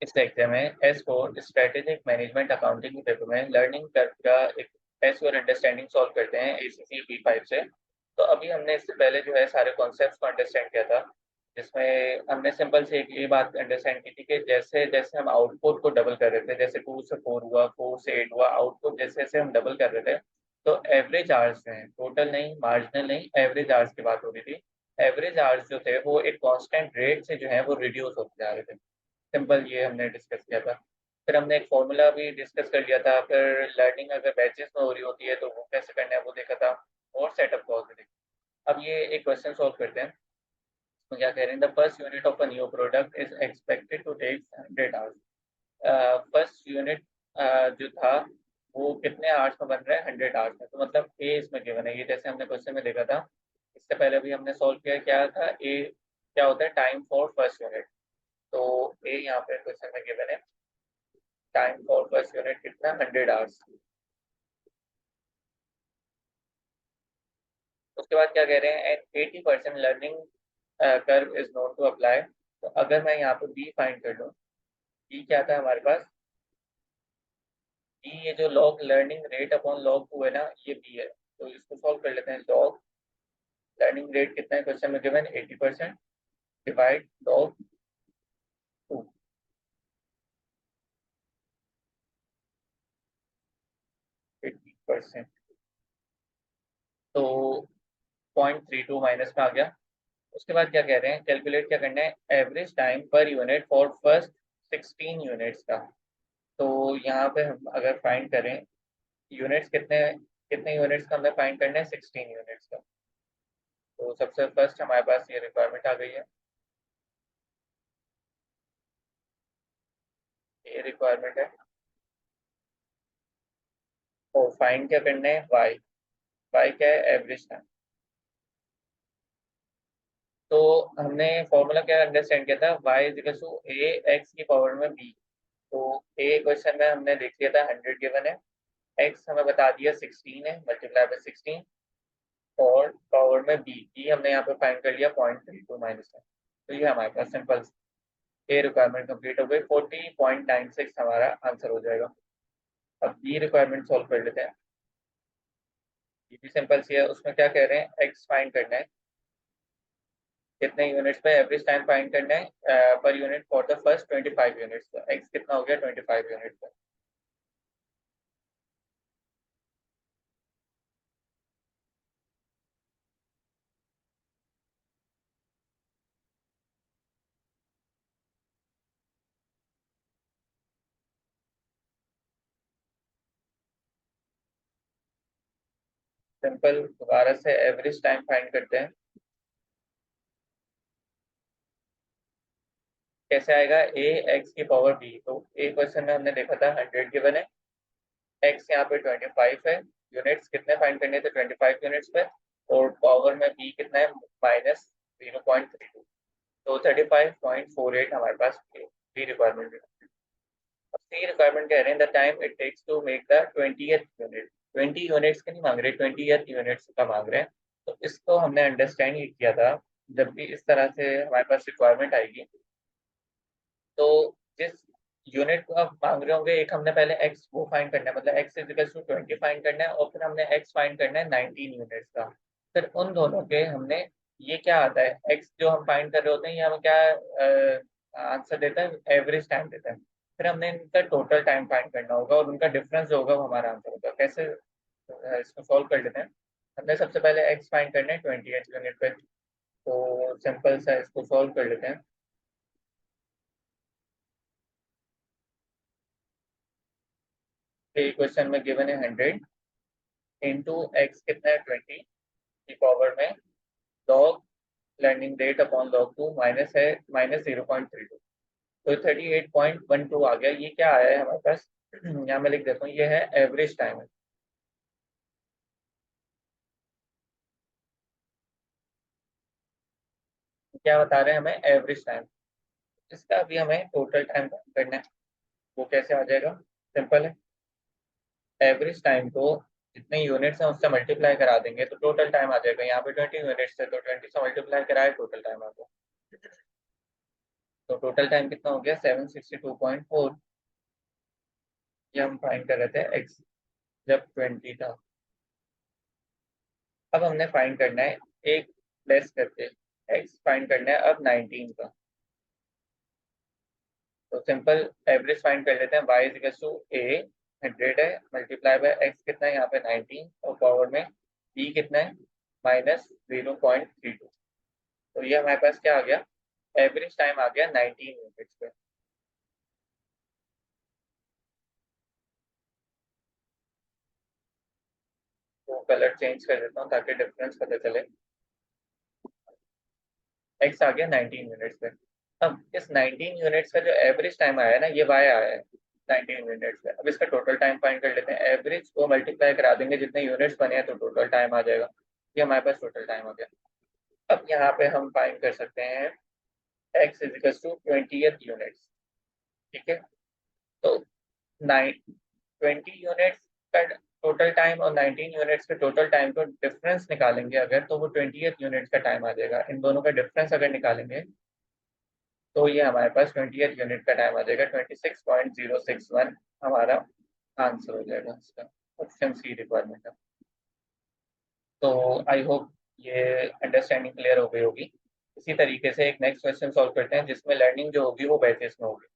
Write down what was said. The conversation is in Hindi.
इस लेक्चर में S4 स्ट्रेटेजिक मैनेजमेंट अकाउंटिंग के पेपर में लर्निंग कर्व का एक S4 अंडरस्टैंडिंग सॉल्व करते हैं ACCA F5 से। तो अभी हमने इससे पहले जो है सारे कॉन्सेप्ट्स को अंडरस्टैंड किया था, जिसमें हमने सिंपल से एक ये बात अंडरस्टैंड की थी कि जैसे जैसे हम आउटपुट को डबल कर रहे थे, जैसे 2 से 4 हुआ, 4 से 8 हुआ, आउटपुट जैसे जैसे हम डबल कर रहे थे, तो एवरेज आवर्स हैं, टोटल नहीं, मार्जिनल नहीं, एवरेज आवर्स की बात हो रही थी। एवरेज आवर्स जो थे वो एक कांस्टेंट रेट से जो है वो रिड्यूस होते जा रहे थे। सिंपल ये हमने डिस्कस किया था। फिर हमने एक फॉर्मूला भी डिस्कस कर लिया था। फिर लर्निंग अगर बैचेस में हो रही होती है तो वो कैसे करना है वो देखा था, और सेटअप कॉल भी देखा। अब ये एक क्वेश्चन सॉल्व करते हैं। तो क्या कह रहे हैं, the first unit of a new product is expected to take 100 hours. First unit जो था वो कितने आवर्स में बन रहा है, 100 आवर्स में। तो मतलब ए इसमें गिवन है, ये जैसे हमने क्वेश्चन में देखा था, इससे पहले भी हमने सॉल्व किया, क्या था ए, क्या होता है, टाइम फॉर फर्स्ट यूनिट। तो ए यहाँ पे क्वेश्चन में गिवन है, टाइम फॉर फर्स्ट यूनिट कितना, 100 आवर्स। उसके बाद क्या कह रहे हैं, at 80% learning curve is not to apply. तो अगर मैं यहाँ पे बी फाइंड कर लूँ, बी क्या था हमारे पास, बी ये जो log learning rate upon log 2 है ना, ये बी है। तो इसको सॉल्व कर लेते हैं। लॉग लर्निंग रेट कितना है क्वेश्चन में गिवन, 80% डिवाइड लॉग 2, 80%। तो 0.32 माइनस में आ गया। उसके बाद क्या कह रहे हैं, कैलकुलेट क्या करना है, average time per unit for first 16 units का। तो यहाँ पे हम अगर फाइंड करें, यूनिट्स कितने कितने यूनिट्स का हमें फाइंड करना है, 16 यूनिट्स का। तो सबसे फर्स्ट हमारे पास ये रिक्वायरमेंट आ गई है, ये रिक्वायरमेंट है। तो फाइंड क्या करना है, वाई। वाई क्या है, एवरेज टाइम। तो हमने फॉर्मूला क्या अंडरस्टैंड किया था, Y is equal to A X की पावर में बी। तो ए क्वेश्चन में हमने देख लिया था 100 गिवन है, एक्स हमें बता दिया 16 है, मल्टीप्लाई बाय 16, और पावर में बी, बी हमने यहाँ पे फाइंड कर लिया 0.32 माइनस है। तो ये हमारे पास सिंपल ए रिक्वायरमेंट कंप्लीट हो गई, 40.96 हमारा आंसर हो जाएगा। अब बी रिक्वायरमेंट सॉल्व कर लेते हैं। ये भी सिंपल सी है, उसमें क्या कह रहे हैं, एक्स फाइंड करना है, कितने यूनिट्स पे एवरेज टाइम फाइंड करना है per unit for the first 25 units. तो एक्स कितना हो गया, 25 यूनिट्स पे। सिंपल, दोबारा से एवरेज टाइम फाइंड करते हैं। कैसे आएगा, ए एक्स की पावर बी। तो ए क्वेश्चन में हमने देखा था 100 गिवन है, एक्स यहाँ पे 25 है, यूनिट्स कितने फाइंड करने थे, 25 यूनिट्स पे, और पावर में बी कितना है, -0.32। तो 35.48 हमारे पास बी रिक्वायरमेंट है। अब सी रिक्वायरमेंट कह रहे हैं, the time it takes to make the 20th unit. 20 units का नहीं मांग रहे, 20th यूनिट्स का मांग रहे हैं। तो इसको हमने अंडरस्टैंड ही किया था, जब भी इस तरह से हमारे पास रिक्वायरमेंट आएगी, तो जिस यूनिट को आप मांग रहे होंगे, एक हमने पहले एक्स वो फाइंड करना है, मतलब X is equal to 20 find करना है, और फिर हमने एक्स फाइंड करना है 19 यूनिट्स का। फिर उन दोनों के हमने, ये क्या आता है, एक्स जो हम फाइंड कर रहे होते हैं, ये हमें क्या आंसर देता है, एवरेज टाइम देता है। फिर हमने इनका टोटल टाइम फाइंड करना होगा, और उनका डिफरेंस जो होगा वो हमारा आंसर होगा। कैसे, इसको सॉल्व कर लेते हैं। हमने सबसे पहले एक्स फाइंड करना है 20th यूनिट पे। तो सिंपल सा इसको सॉल्व कर लेते हैं। क्वेश्चन में गिवन है 100 इंटू एक्स कितना है, 20 की पावर में log learning rate upon log 2 minus है -0.32। तो 38.12 आ गया। ये क्या आया है हमारे पास, यहाँ मैं लिख देता हूँ, ये है एवरेज टाइम है। क्या बता रहे हैं हमें, एवरेज टाइम। इसका अभी हमें टोटल टाइम करना है। वो कैसे आ जाएगा, सिंपल है, एवरेज टाइम को जितने यूनिट्स हैं उससे मल्टीप्लाई करा देंगे तो टोटल टाइम आ जाएगा। यहाँ पे 20 यूनिट्स है, तो 20 से मल्टीप्लाई कराए, टोटल टाइम आ गया। तो टोटल टाइम कितना हो गया 762.4। ये हम फाइंड कर रहे थे एक्स जब 20 था। अब हमने फाइंड करना है एक लेस करके, एक्स फाइंड करना है अब 19 का। तो सिंपल एवरेज फाइंड कर लेते हैं, y इज इक्वल टू ए 100 है मल्टीप्लाई बाय एक्स कितना है यहाँ पे 19 और पावर में b कितना है -0.32। तो ये हमारे पास क्या आ गया, एवरेज टाइम आ गया 19 यूनिट्स पे। तो कलर चेंज कर देता हूँ ताकि डिफरेंस पता चले। एक्स आ गया 19 यूनिट्स पे। अब इस 19 यूनिट्स का जो एवरेज टाइम आया है ना, ये वाई आया है 19 यूनिट्स पे। अब इसका टोटल टाइम फाइंड कर लेते हैं, एवरेज को मल्टीप्लाई करा देंगे जितने यूनिट्स बने हैं तो टोटल टाइम आ जाएगा। ये हमारे पास टोटल टाइम आ गया। अब यहाँ पे हम फाइंड कर सकते हैं X is equal to 20th units. ठीक है, तो 20 यूनिट्स का टोटल टाइम और 19 यूनिट्स के टोटल टाइम को डिफरेंस निकालेंगे अगर, तो वो 20th यूनिट का टाइम आ जाएगा। इन दोनों का डिफरेंस अगर निकालेंगे तो ये हमारे पास 20th यूनिट का टाइम आ जाएगा 26.061। हमारा आंसर हो जाएगा इसका, ऑप्शन सी रिक्वायरमेंट है। तो आई होप ये अंडरस्टैंडिंग क्लियर हो गई होगी। इसी तरीके से एक नेक्स्ट क्वेश्चन सॉल्व करते हैं जिसमें लर्निंग जो होगी वो बैचेस में होगी।